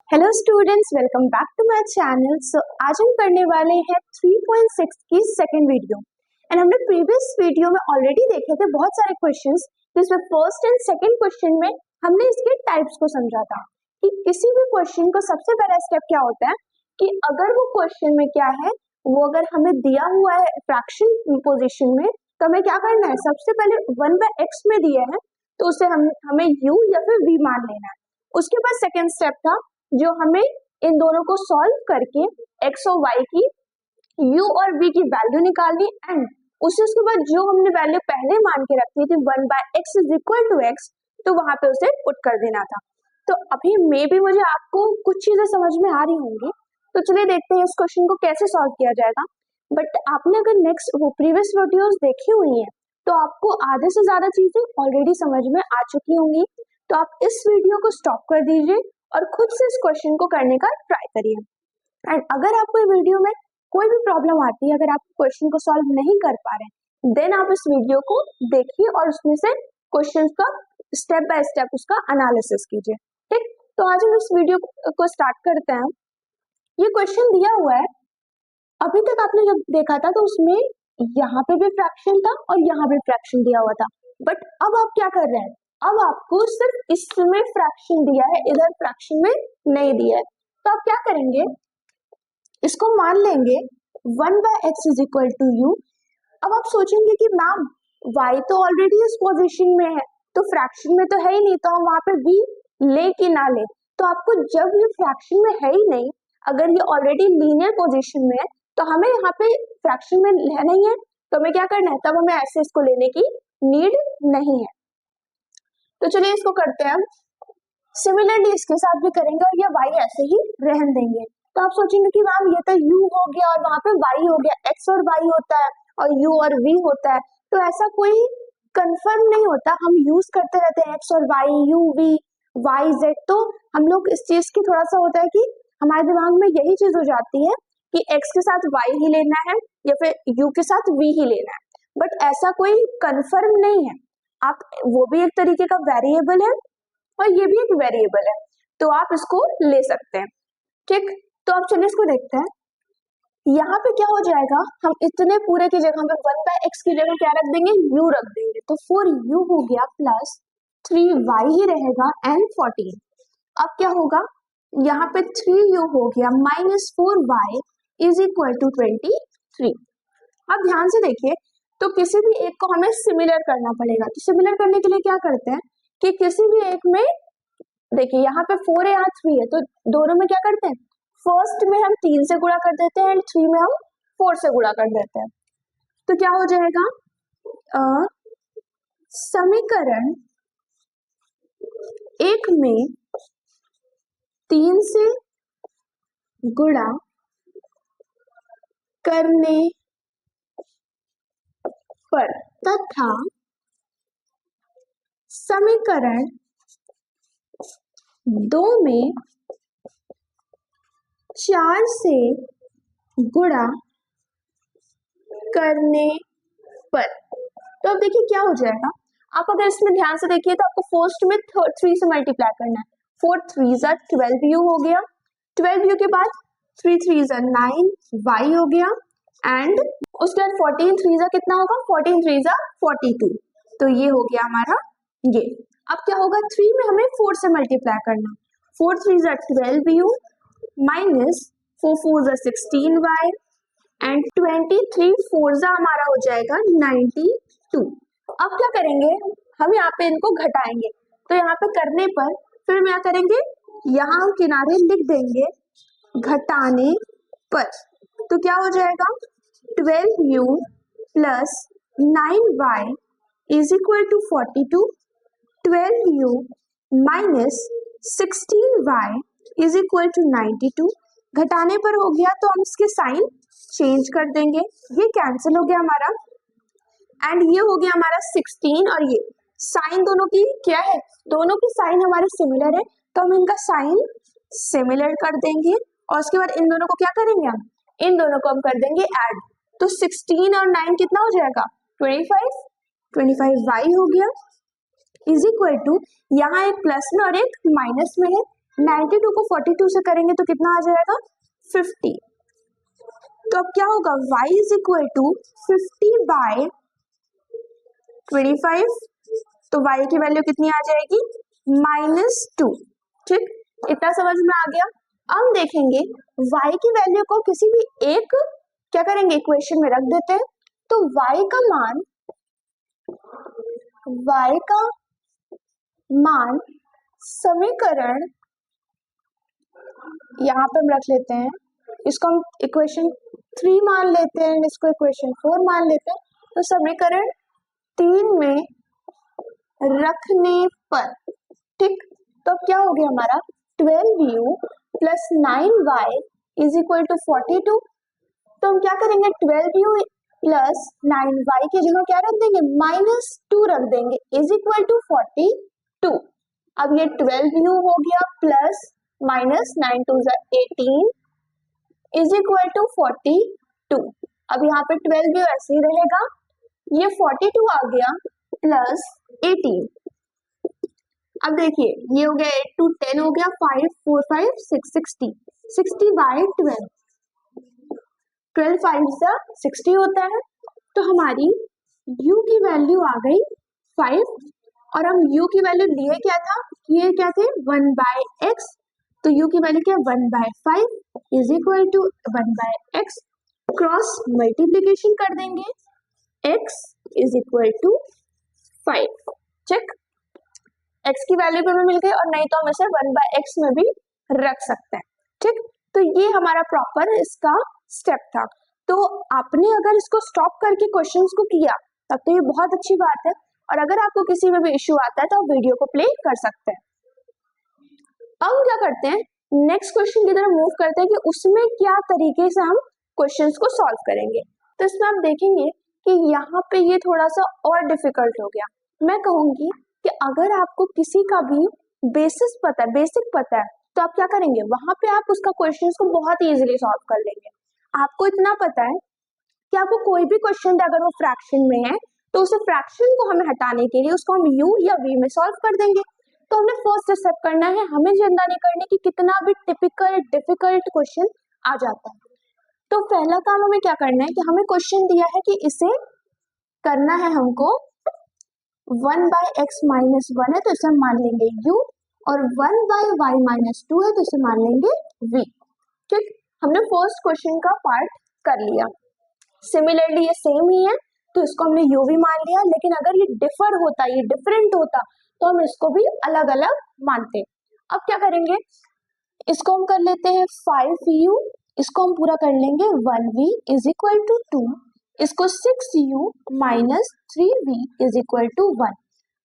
Hello students, welcome back to my channel. So आज हम करने वाले हैं 3.6 की सेकंड वीडियो। एंड हमने प्रीवियस वीडियो में ऑलरेडी देखे थे बहुत सारे क्वेश्चंस, जिसमें फर्स्ट एंड सेकंड क्वेश्चन में हमने इसके टाइप्स को समझा था कि किसी भी क्वेश्चन को सबसे पहला स्टेप क्या होता है कि अगर वो क्वेश्चन में क्या है, वो अगर हमें दिया हुआ है फ्रैक्शन पोजिशन में, तो हमें क्या करना है, सबसे पहले 1/x में दिया है तो उसे हमें u या फिर v मान लेना है। उसके बाद सेकेंड स्टेप था जो हमें इन दोनों को सॉल्व करके x और y की u और v की वैल्यू निकालनी, एंड उसके बाद जो हमने वैल्यू पहले मान के रखी थी 1/x is equal to x, तो वहां पे उसे पुट कर देना था। तो अभी मे भी मुझे आपको कुछ चीजें समझ में आ रही होंगी, तो चलिए देखते हैं इस क्वेश्चन को कैसे सॉल्व किया जाएगा। बट आपने अगर नेक्स्ट वो प्रीवियस वीडियोस देखी हुई हैं तो आपको आधे से ज्यादा चीजें ऑलरेडी समझ में आ चुकी होंगी। तो आप इस वीडियो को स्टॉप कर दीजिए और खुद से इस क्वेश्चन को करने का ट्राई करिए। एंड अगर आपको वीडियो में कोई भी प्रॉब्लम आती है, अगर आप क्वेश्चन को सॉल्व नहीं कर पा रहे, देन आप इस वीडियो को देखिए और उसमें से क्वेश्चन का स्टेप बाय स्टेप उसका एनालिसिस कीजिए। ठीक, तो आज हम इस वीडियो को स्टार्ट करते हैं। ये क्वेश्चन दिया हुआ है, अभी तक आपने जब देखा था तो उसमें यहाँ पे भी फ्रैक्शन था और यहाँ पे फ्रैक्शन दिया हुआ था, बट अब आप क्या कर रहे हैं, अब आपको सिर्फ इसमें फ्रैक्शन दिया है, इधर फ्रैक्शन में नहीं दिया है। तो आप क्या करेंगे, इसको मान लेंगे 1/x is equal to u। अब आप सोचेंगे कि मैम y तो ऑलरेडी इस पोजीशन में है, तो फ्रैक्शन में तो है ही नहीं, तो हम वहां पे v ले कि ना ले। तो आपको जब ये फ्रैक्शन में है ही नहीं, अगर ये ऑलरेडी लीनियर पोजीशन में है, तो हमें यहाँ पे फ्रैक्शन में है नहीं है, तो हमें क्या करना है, तब हमें ऐसे इसको लेने की नीड नहीं है। तो चलिए इसको करते हैं। सिमिलरली इसके साथ भी करेंगे और ये y ऐसे ही रहने देंगे। तो आप सोचेंगे कि मैम ये तो u हो गया और वहां पे y हो गया, x और y होता है और u और v होता है, तो ऐसा कोई कंफर्म नहीं होता, हम यूज करते रहते हैं x और y, u v y z। तो हम लोग इस चीज की थोड़ा सा होता है कि हमारे दिमाग में यही चीज हो जाती है कि x के साथ y ही लेना है या फिर u के साथ v ही लेना है, बट ऐसा कोई कंफर्म नहीं है। आप वो भी एक तरीके का वेरिएबल है और ये भी एक वेरिएबल है, तो आप इसको ले सकते हैं। ठीक, तो आप चलिए इसको देखते हैं। यहाँ पे क्या हो जाएगा, हम इतने पूरे की जगह पे 1/x की जगह क्या रख देंगे, u रख देंगे, तो 4u हो गया प्लस 3y ही रहेगा एंड 14। अब क्या होगा, यहाँ पे 3u हो गया minus 4y is equal to 23। अब ध्यान से देखिए, तो किसी भी एक को हमें सिमिलर करना पड़ेगा। तो सिमिलर करने के लिए क्या करते हैं कि किसी भी एक में देखिए, यहाँ पे 4 है, यहाँ 3 है, तो दोनों में क्या करते हैं, फर्स्ट में हम 3 से गुणा कर देते हैं एंड 3 में हम 4 से गुणा कर देते हैं। तो क्या हो जाएगा, समीकरण एक में 3 से गुणा करने पर तथा समीकरण 2 में 4 से गुणा करने पर। तो अब देखिए क्या हो जाएगा, आप अगर इसमें ध्यान से देखिए तो आपको फर्स्ट में 3 से मल्टीप्लाई करना है। 4 3 12u हो गया, 12u के बाद 3 3 9 y हो गया, एंड उसके बाद 14 3 कितना होगा, 14 3 42। तो ये हो गया हमारा ये। अब क्या होगा, 3 में हमें 4 से मल्टीप्लाई करना, 4 3 12u माइनस 4 4 16y एंड 23 4 हमारा हो जाएगा 92। अब क्या करेंगे, हम यहाँ पे इनको घटाएंगे, तो यहाँ पे करने पर फिर क्या करेंगे, यहाँ हम किनारे लिख देंगे घटाने पर। तो क्या हो जाएगा, 12u plus 9y is equal to 42, 12u minus 16y is equal to 92। घटाने पर हो गया तो हम इसके साइन चेंज कर देंगे, ये कैंसिल हो गया हमारा, एंड ये हो गया हमारा 16 और ये साइन दोनों की क्या है, दोनों की साइन हमारे सिमिलर है, तो हम इनका साइन सिमिलर कर देंगे और उसके बाद इन दोनों को क्या करेंगे, हम इन दोनों को हम कर देंगे ऐड। तो 16 और 9 कितना हो जाएगा, 25y हो गया इज इक्वल टू, यहाँ एक प्लस में और एक माइनस में है, 92 को 42 से करेंगे तो कितना आ जाएगा 50। तो अब क्या होगा y इज इक्वल टू 50/25। तो y की वैल्यू कितनी आ जाएगी -2। ठीक, इतना समझ में आ गया। अब देखेंगे y की वैल्यू को किसी भी एक क्या करेंगे इक्वेशन में रख देते हैं। तो y का मान समीकरण यहाँ पे हम रख लेते हैं, इसको हम इक्वेशन 3 मान लेते हैं, इसको इक्वेशन 4 मान लेते हैं। तो समीकरण 3 में रखने पर, ठीक, तो क्या हो गया हमारा 12u plus 9y is equal to 42। तो हम क्या करेंगे 12u प्लस 9y की जगह क्या रख देंगे -2 रख देंगे इज इक्वल टू 42। अब ये 12u हो गया plus minus 9 2 18 is equal to 42। अब यहाँ पे 12u ऐसे ही रहेगा, ये 42 आ गया प्लस 18। अब देखिए ये हो गया 8 2 10 हो गया 5 4 5 6 60 60/12 12 5 से 60 होता है। तो हमारी u की वैल्यू आ गई 5 और हम u की वैल्यू लिए क्या था, ये क्या थे 1/x। तो u की वैल्यू क्या 1/5 is equal to 1/x। Cross multiplication कर देंगे x is equal to 5। Check, x की वैल्यू भी हमें मिल गई और नहीं तो हम इसे 1/x में भी रख सकते हैं। ठीक, तो ये हमारा प्रॉपर इसका स्टेप था। तो आपने अगर इसको स्टॉप करके क्वेश्चंस को किया तब तो ये बहुत अच्छी बात है, और अगर आपको किसी में भी इश्यू आता है तो आप वीडियो को प्ले कर सकते हैं। अब हम क्या करते हैं नेक्स्ट क्वेश्चन की तरफ मूव करते हैं कि उसमें क्या तरीके से हम क्वेश्चंस को सॉल्व करेंगे। तो इसमें आप देखेंगे कि यहाँ पे ये थोड़ा सा और डिफिकल्ट हो गया। मैं कहूंगी कि अगर आपको किसी का भी बेसिक पता है तो आप क्या करेंगे वहां पे आप उसका क्वेश्चंस को बहुत इजीली सॉल्व कर लेंगे। आपको इतना पता है कि आपको कोई भी क्वेश्चन अगर वो फ्रैक्शन में है तो उसे फ्रैक्शन को हमें हटाने के लिए उसको हम u या v में सॉल्व कर देंगे। तो हमने फर्स्ट स्टेप करना है, हमें चिंता नहीं करनी कि कितना भी टिपिकल डिफिकल्ट क्वेश्चन आ जाता है। तो पहला काम हमें क्या करना है कि हमें क्वेश्चन दिया है कि इसे करना है हमको 1/x माइनस 1 है तो इसे हम मान लेंगे u, और 1/y माइनस 2 है तो इसे मान लेंगे v। ठीक, हमने फर्स्ट क्वेश्चन का पार्ट कर लिया। सिमिलरली ये सेम ही है तो इसको हमने u भी मान लिया, लेकिन अगर ये डिफर होता, ये डिफरेंट होता तो हम इसको भी अलग अलग मानते। अब क्या करेंगे, इसको हम कर लेते हैं 5u, इसको हम पूरा कर लेंगे 1v इज इक्वल टू 2, इसको 6u minus 3v is equal to 1।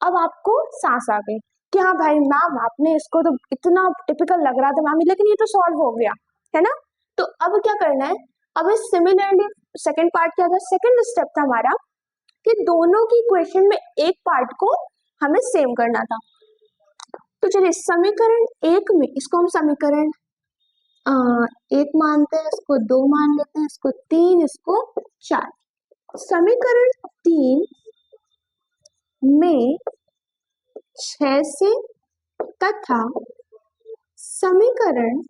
अब आपको सांस आ गई कि हाँ भाई मैम आपने इसको तो इतना टिपिकल लग रहा था मैम, लेकिन ये तो सॉल्व हो गया है ना। तो अब क्या करना है, अब इस सिमिलरली सेकंड पार्ट क्या था, सेकंड स्टेप था हमारा कि दोनों की इक्वेशन में एक पार्ट को हमें सेम करना था। तो चलिए समीकरण 1 में इसको हम समीकरण 1 मानते हैं, इसको 2 मान लेते हैं, इसको 3, इसको 4। समीकरण 3 में 6 से तथा समीकरण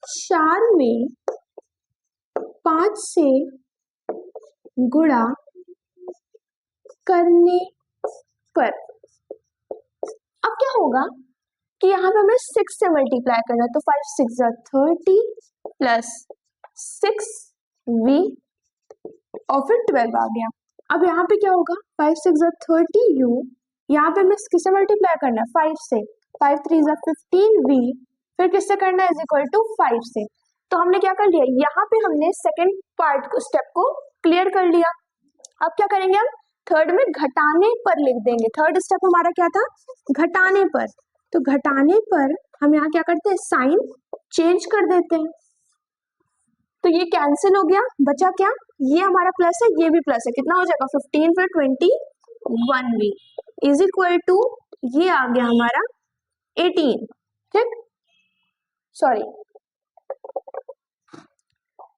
4 में 5 से गुणा करने पर अब क्या होगा कि यहाँ पे हमें 6 से मल्टीप्लाई करना है। तो 5 6 30 प्लस 6v और फिर 12 आ गया। अब यहाँ पे क्या होगा 5 6 30u, यहाँ पे हमें किससे मल्टीप्लाई करना है 5 से, 5 3 15v, फिर किससे करना है इज इक्वल टू 5 से। तो हमने क्या कर लिया, यहाँ पे हमने सेकेंड पार्ट स्टेप को क्लियर कर लिया। अब क्या करेंगे हम थर्ड में घटाने पर लिख देंगे। थर्ड स्टेप हमारा क्या था घटाने पर, तो घटाने पर हम यहाँ क्या करते हैं साइन चेंज कर देते हैं। तो ये कैंसिल हो गया, बचा क्या, ये हमारा प्लस है ये भी प्लस है, कितना हो जाएगा 15 फिर 21v इज इक्वल टू ये आ गया हमारा 18। ठीक, सॉरी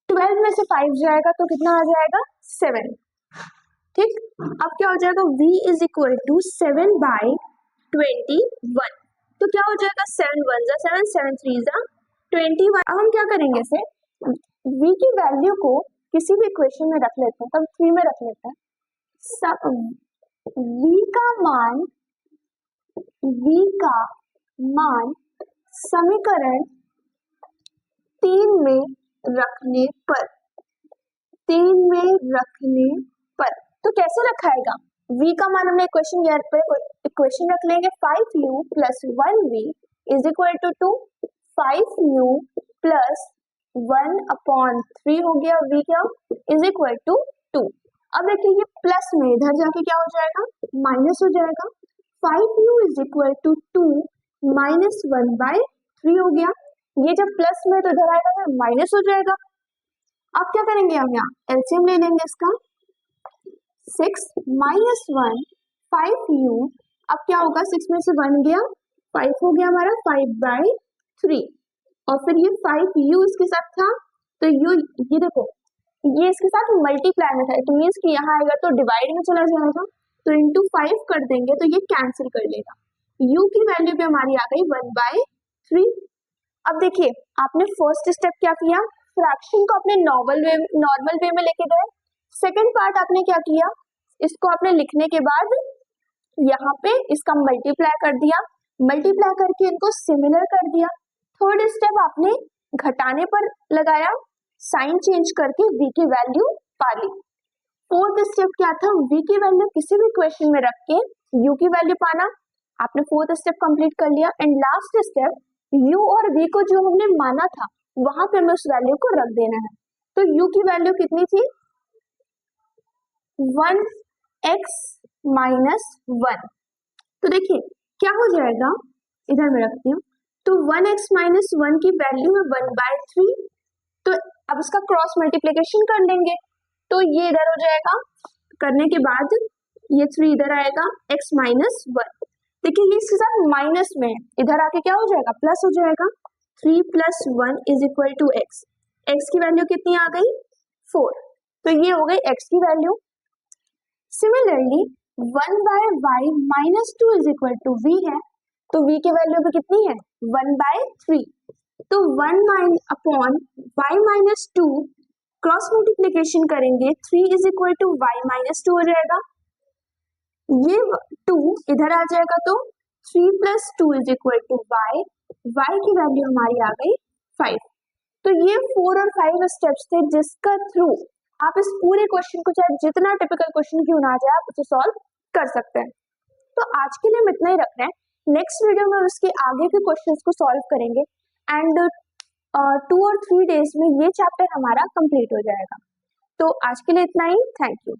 12 में से 5 जाएगा तो कितना आ जाएगा 7। ठीक, अब क्या हो जाएगा v इज इक्वल टू 7/21। तो क्या हो जाएगा 7 1 जा 7 7 3 जा 21। अब हम क्या करेंगे इसे v की वैल्यू को किसी भी इक्वेशन में रख लेते हैं, तब 3 में रख लेते हैं। v का मान समीकरण 3 में रखने पर तो कैसे रखाएगा? v का मान हमने इक्वेशन रख लेंगे 5u plus 1v is equal to 2। 5u plus 1/3 हो गया v क्या इज इक्वल टू 2। अब देखिए ये प्लस में इधर जाके क्या हो जाएगा माइनस हो जाएगा। 5u is equal to 2 minus 1/3 हो गया। ये जब प्लस में तो इधर आएगा फिर माइनस हो जाएगा। अब क्या करेंगे हम यहाँ एलसीएम ले लेंगे इसका 6 माइनस 1 5u। अब क्या होगा 6 में से 1 गया 5 हो गया हमारा 5/3 और फिर ये 5u इसके साथ था तो ये देखो ये इसके साथ मल्टीप्लाई में था, इट मीन्स कि यहाँ आएगा तो डिवाइड में चला जाएगा तो इंटू 5 कर देंगे तो ये कैंसिल कर लेगा। u की वैल्यू भी हमारी आ गई 1/3। अब देखिए आपने फर्स्ट स्टेप क्या किया, फ्रैक्शन को अपने नॉर्मल वे में लेके गए। सेकंड पार्ट आपने क्या किया, इसको आपने लिखने के बाद यहाँ पे इसका मल्टीप्लाई कर दिया, मल्टीप्लाई करके इनको सिमिलर कर दिया। थर्ड स्टेप आपने घटाने पर लगाया, साइन चेंज करके v की वैल्यू पा ली। फोर्थ स्टेप क्या था, v की वैल्यू किसी भी क्वेश्चन में रख के u की वैल्यू पाना। आपने फोर्थ स्टेप कंप्लीट कर लिया। एंड लास्ट स्टेप u और v को जो हमने माना था वहां पे हमें उस वैल्यू को रख देना है। तो u की वैल्यू कितनी थी 1x माइनस 1। तो देखिए क्या हो जाएगा, इधर मैं रखती हूँ, तो 1x माइनस 1 की वैल्यू है 1/3। तो अब इसका क्रॉस मल्टीप्लिकेशन कर लेंगे तो ये इधर हो जाएगा, करने के बाद ये 3 इधर आएगा x माइनस 1। देखिए ये इसके साथ माइनस में है, इधर आके क्या हो जाएगा प्लस हो जाएगा। 3 plus 1 is equal to x। x की वैल्यू कितनी आ गई 4, तो ये हो गई x की value. Similarly 1/y minus 2 is equal to v है, तो v की वैल्यू भी कितनी है 1/3। तो 1 upon y minus 2 cross multiplication करेंगे 3 is equal to y minus 2 हो जाएगा। ये 2 इधर आ जाएगा तो 3 plus 2 is equal to y। y की वैल्यू हमारी आ गई 5। तो ये 4 और 5 स्टेप्स थे जिसका थ्रू आप इस पूरे क्वेश्चन को चाहे जितना टिपिकल क्वेश्चन क्यों ना आ जाए आप उसे सॉल्व कर सकते हैं। तो आज के लिए हम इतना ही रख रहे हैं। नेक्स्ट वीडियो में उसके आगे के क्वेश्चंस को सॉल्व करेंगे एंड 2 और 3 डेज में ये चैप्टर हमारा कंप्लीट हो जाएगा। तो आज के लिए इतना ही, थैंक यू।